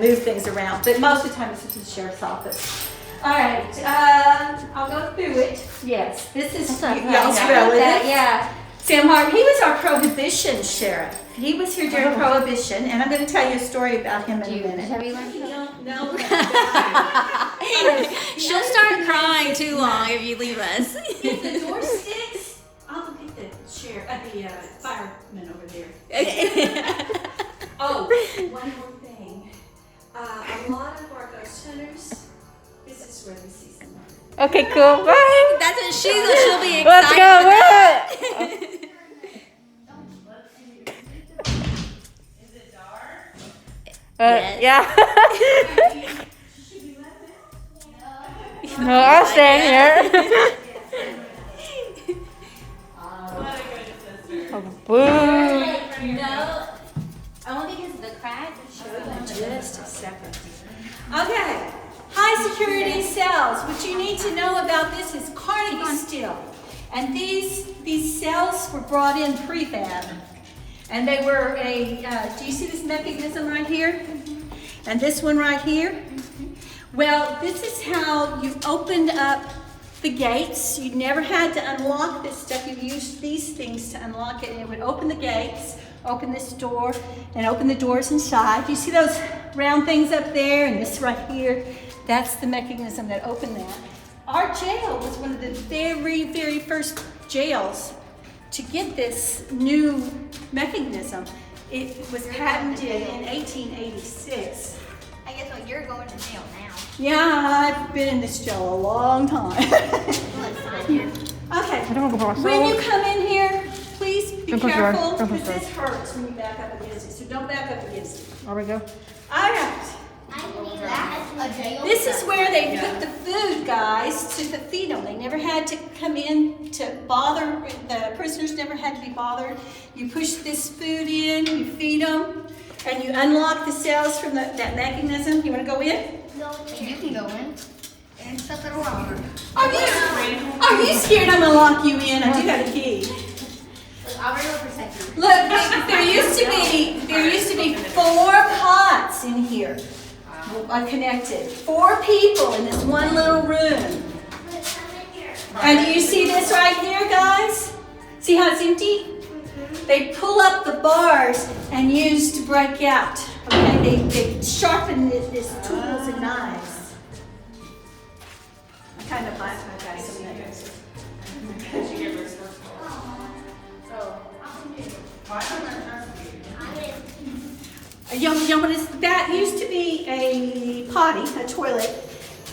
move things around, but most of the time it's at the sheriff's office. All right, I'll go through it. Yes, this is y'all's relative. Yeah. Sam Hart, he was our Prohibition sheriff. He was here during Prohibition, and I'm going to tell you a story about him in a minute. Have you learned No. She'll start crying too long if you leave us. If the door sticks, I'll look at the the fireman over there. Oh, one more thing. A lot of our ghost hunters, this is where we see someone. Okay, cool. Bye. That's what she'll be excited. Let's go. Bye. Is it dark? Yes. Yeah. No, I'll stay here. What a good sister. Oh, boo. No, only because of the crack. Just a second. Okay. High security cells. What you need to know about this is Carnegie Steel. And these cells were brought in prefab. And they were do you see this mechanism right here? And this one right here? Well, this is how you opened up the gates. You never had to unlock this stuff. You used these things to unlock it, and it would open the gates, open this door, and open the doors inside. You see those round things up there and this right here? That's the mechanism that opened that. Our jail was one of the very, very first jails to get this new mechanism. It was patented in 1886. I guess what you're going to jail now. Yeah, I've been in this jail a long time. Okay, when you come in here, please be Don't push the door. careful Don't push because the door. this hurts when you back up against it. So don't back up against it. There we go. All right. This is where they put the food, guys, to feed them. They never had to come in to bother. The prisoners never had to be bothered. You push this food in, you feed them, and you unlock the cells from that mechanism. You want to go in? No, you can go in. And stuff it around. Are you scared I'm gonna lock you in? I do have a key. I'll bring a protector. Look, there used to be 4 pots in here, connected. 4 people in this one little room. And do you see this right here, guys? See how it's empty? They pull up the bars and use to break out. Okay, they sharpen this tools and knives. I kind of laugh at guys sometimes. Did you get responsible? Why don't I trust you? That used to be a potty, a toilet,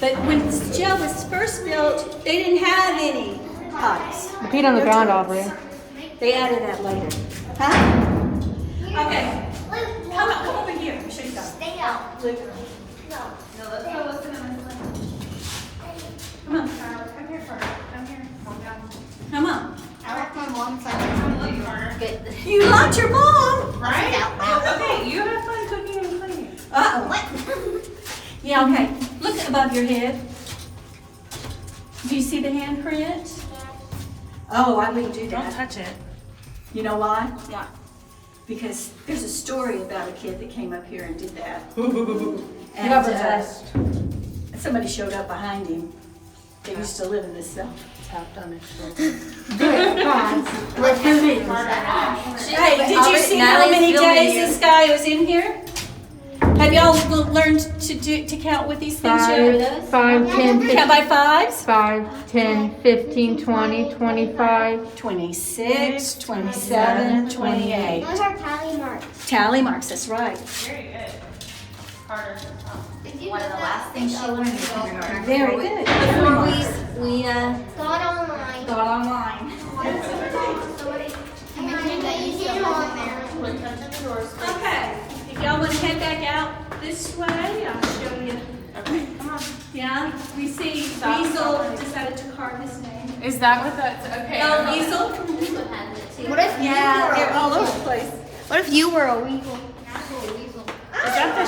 but when the jail was first built, they didn't have any potties. You peed on the No ground, toilets. Aubrey. They added that later. Huh? Okay. Come over here. Let me show you something. Stay out. Luke, No, let's go listen to my come on. Come here first. Come here. Calm down. Come on. I left my mom's like Look harder. good. You locked your mom. Right? Out now. Okay, you have fun cooking and cleaning. Uh-oh. Yeah, okay. Look above your head. Do you see the handprint? Oh, I wouldn't do that. touch it. You know why? Why? Because there's a story about a kid that came up here and did that. And somebody showed up behind him. They used to live in this cell. Tapped on his shoulder. Hey, did you see how many days this guy was in here? Have y'all learned to count with these things yet? 5, 10, 15, Count by 5s? 5, 10, 15, 20, 25. 26, 27, 28. Those are tally marks. Tally marks, that's right. Very good. Harder. One of the last things she learned in kindergarten. Very good. Before we Got online. got online. Okay, if y'all want to head back out this way, I'll show you. Okay, come on. Yeah, we see Weasel decided to carve his name. Is that what that's okay? Oh, Weasel? What if Yeah, they're all over the place. What if you were a weasel? Is that the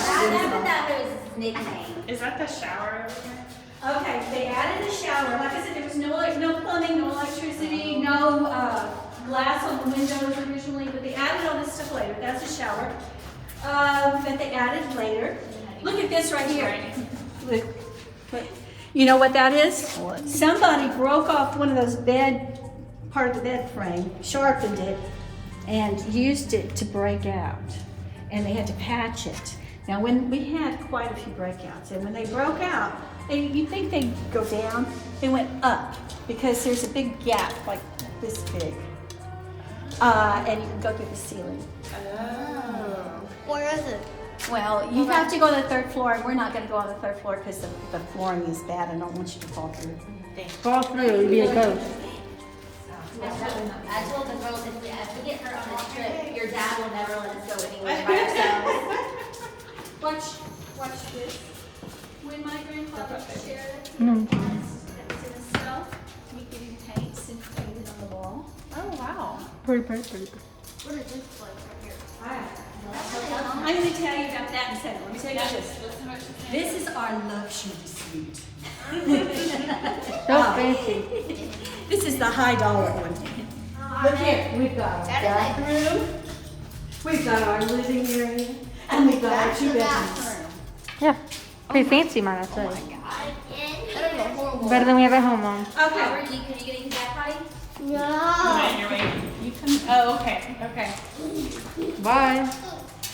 That was his nickname. is that the shower over here? Okay, they added a shower. Like I said, there was no plumbing, no electricity, no glass on the windows originally, but they added all this stuff later. That's a shower that they added later. Look at this right here. Look. You know what that is? Somebody broke off one of those part of the bed frame, sharpened it, and used it to break out. And they had to patch it. Now, when we had quite a few breakouts, and when they broke out, you'd think they'd go down, they went up because there's a big gap like this big. And you can go through the ceiling. Where is it? Well, you have to go to the 3rd floor, and we're not going to go on the 3rd floor because the flooring is bad. I don't want you to fall through. Fall through, it'd be a ghost. I told the girls if we get her on this trip, your dad will never let us go anywhere by ourselves. Watch this. When my grandfather shared Mm. that was in a cell, we gave him paints and painted on the wall. Oh, wow. Pretty, pretty, pretty. What is this place right here? I'm going to tell you about that in a second. Let me tell you this. What's so much? This is our luxury suite. So fancy. This is the high dollar one. Look here, we've got our That bathroom, we've got our living area, and we've got our 2 bedrooms. Yeah. Pretty fancy, might I say. That is a horrible. Better than we have at home, Mom. Okay. Can you get into that party? No. On your way. You can. Oh, okay. Okay. Bye.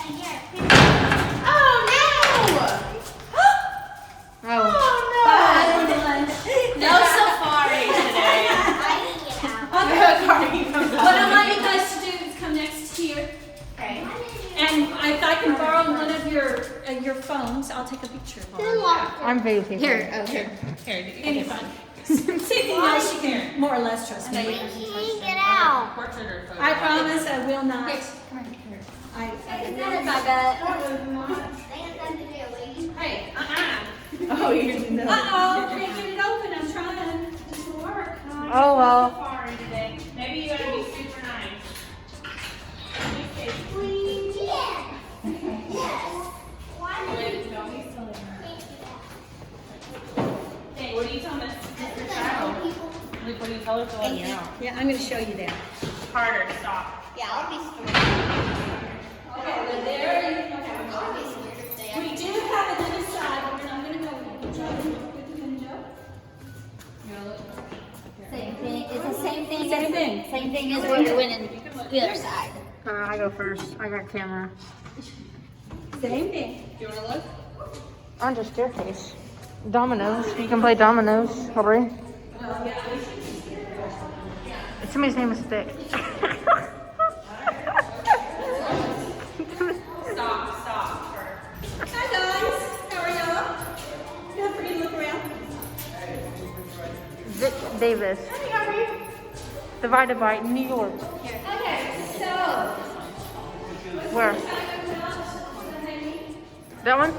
Oh no! Oh. Bye. No safari today. What I want you guys to do is come next here. Okay. And if I can borrow one of your phones, I'll take a picture of it. I'm videotaping. Here, okay, fine. See else you can more or less trust me. Get out. Portrait or photo? I promise I will not. I Hey, Oh, you didn't know. Uh-oh, can't get it open. I'm trying. It doesn't work. Oh, well. Safari today. Maybe you gotta be super nice. Hey, what are you telling us? Mr. Shadow? Like, what do you tell us on now? Yeah, I'm going to show you that. Harder, stop. Yeah, I'll be Okay, well there you go. We do have another side, but we're not going to go in. Would you like to look through the window? Same thing. It's the same thing. Same thing. Same thing as when you're winning the other side. I go first. I got camera. Same thing. Do you want to look? Under staircase. Dominoes. You can play dominoes, Aubrey. Somebody's name is Stick. Stop. Hi guys, how are y'all? Feel free to look around. Vic Davis. Divided by New York. Okay, so. Where? That one?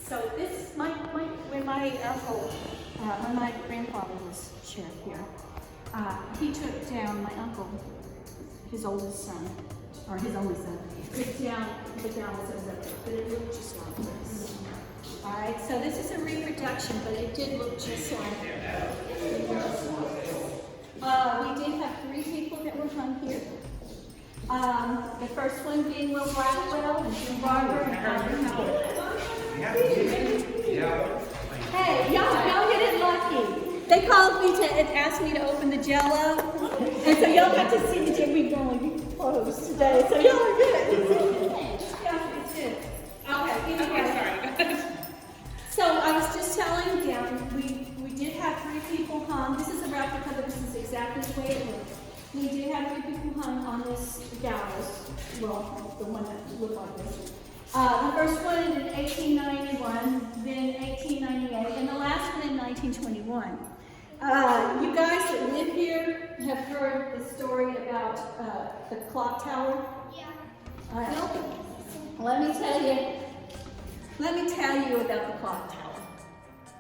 So this, when my uncle, when my grandfather was sheriff here, he took down my uncle, his oldest son, or his only son, took down the Gonzales, but it looked just like this. All right, so this is a reproduction, but it did look just like we did have 3 people that were hung here. The first one being Will Blackwell and Jim Barber and Robert Howard. Hey, y'all get it lucky. They called me to ask me to open the Jell-O, and so y'all got to see the Jim. We only closed today, so y'all are good. Yeah, it's good. Okay, anyway. So I was just telling them we did have 3 people hung. This is a replica, but this is exactly the way it looked. We did have 3 people hung on this gallows. Well, the one that looked like this. The first one in 1891, then 1898, and the last one in 1921. You guys that live here have heard the story about the clock tower? Yeah. Let me tell you about the clock tower,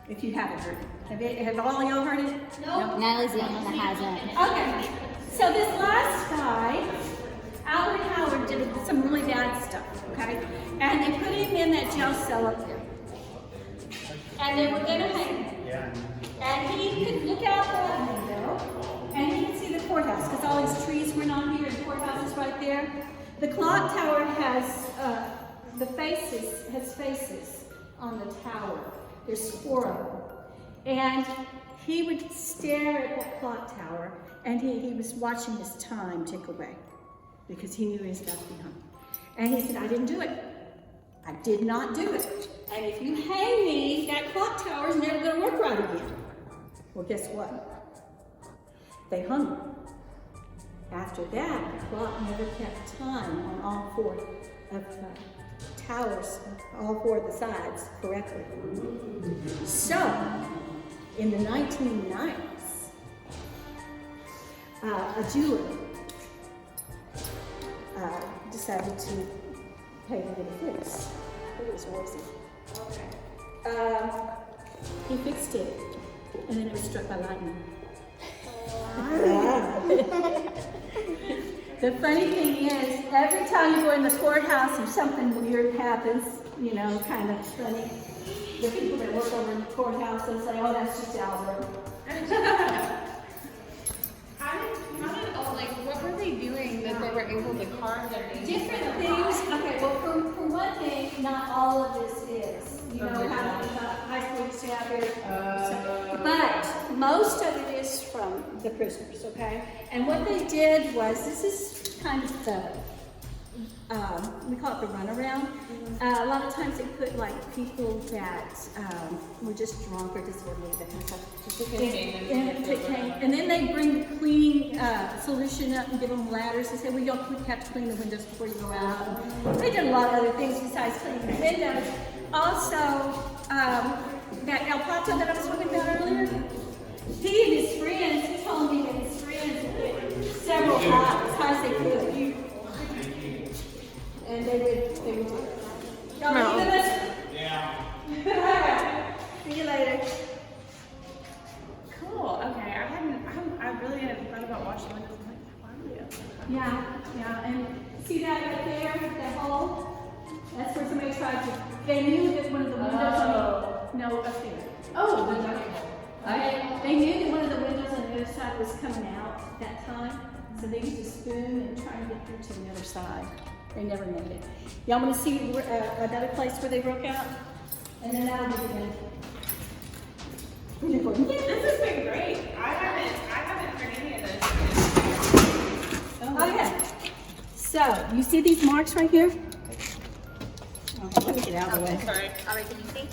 if you haven't heard it. Have all y'all heard it? No. Natalie's the only one that hasn't. Okay. So this last guy, Albert Howard, did some really bad stuff, okay? And they put him in that jail cell up there. And they were going to hang him. And he could look out the window, and he could see the courthouse, because all these trees were not here, the courthouse is right there. The clock tower has faces on the tower. There's 4 of them. And he would stare at that clock tower, and he was watching his time tick away, because he knew he was about to be hung. And he said, I didn't do it. I did not do it. And if you hang me, that clock tower is never going to work right again. Well, guess what? They hung him. After that, the clock never kept time on all 4 of the towers, all 4 of the sides correctly. So, in the 1990s, a jeweler decided to pay him a fix. It was Worsey. He fixed it, and then it was struck by lightning. The funny thing is, every time you go in the courthouse and something weird happens, you know, kind of funny, the people that work over in the courthouse, they'll say, oh, that's just Albert. What were they doing that they were able to carve their names? Different things. Okay, well, for one thing, not all of this is. You know how high school used to have it. But most of it is from the prisoners, okay? And what they did was, this is kind of the, we call it the runaround. A lot of times they put like people that were just drunk or disorderly, that kind of stuff. And then they bring the cleaning solution up and give them ladders and say, well, you have to clean the windows before you go out. And they did a lot of other things besides cleaning the windows. Also, that El Pato that I was talking about earlier, he and his friends, he told me that his friends would get several hours, as high as they could. And they would do it. Y'all believe this? Yeah. See you later. Cool. Okay. I really hadn't thought about washing windows. I'm like, why are we up? Yeah. And see that right there, that hole? That's where somebody tried to, they knew that one of the windows no, up there. Oh, the duck hole. They knew that one of the windows on the other side was coming out that time, so they used a spoon and try to get through to the other side. They never made it. Y'all want to see another place where they broke out? And then that'll be the end. This has been great. I haven't heard any of this. Oh yeah. So, you see these marks right here? Oh, let me get out of the way. Sorry. All right, can you see?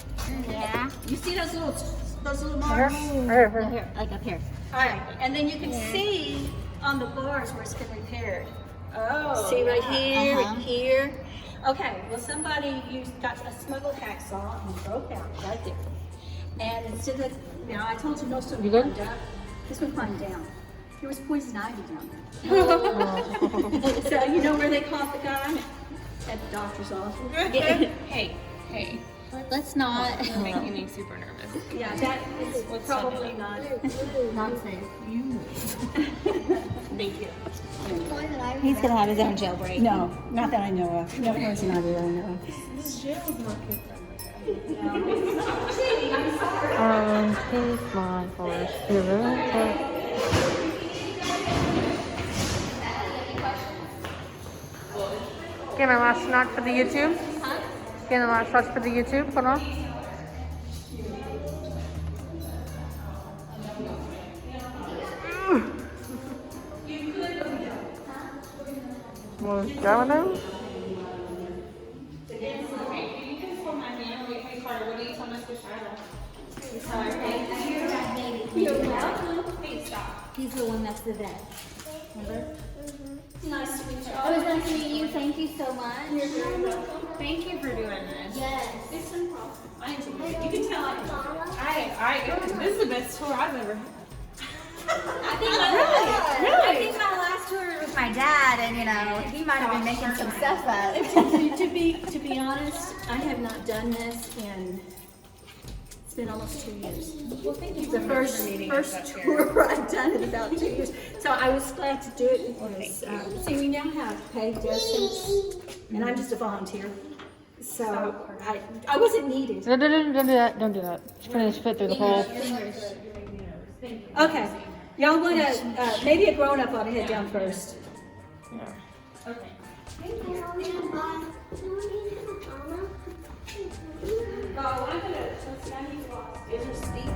Yeah. You see those little marks? Here, like up here. All right, and then you can see on the bars where it's been repaired. Oh. See right here Uh-huh. and here. Okay, well somebody got a smuggled hacksaw and broke out right there. And instead of, now I told you most of them climbed up. This one climbed down. There was poison ivy down there. So you know where they caught the guy? At the doctor's office. Hey. Let's not. You're making me super nervous. Yeah, that is probably not. Not safe. Thank you. He's gonna have his own jailbreak. No, not that I know of. No poison ivy that I know of. This jail is not kid friendly. Taste my forest. You're really close. Get my last shot for the YouTube. Get the last shot for the YouTube. Hold on. Was Domino's? Okay, you can hold my hand. Wait, hey, Carter, what do you tell Mr. Shiloh? You're welcome. Hey, stop. He's the one that's the vet. Remember? Nice to meet you. It was nice to meet you. Thank you so much. Thank you for doing this. Yes. It's no problem. I enjoy it. You can tell I enjoy it. This is the best tour I've ever had. I think my last tour was my dad, and he might have been making some stuff up. To be honest, I have not done this in, it's been almost 2 years. Well, thank you The first tour I've done in about 2 years. So I was glad to do it because, see, we now have paid residents, and I'm just a volunteer. So I wasn't needed. Don't do that. Don't do that. Just put his foot through the hole. Fingers. Okay. Y'all want to, maybe a grown-up ought to head down first. No, I'm gonna, let's not need to walk. Is there speakers?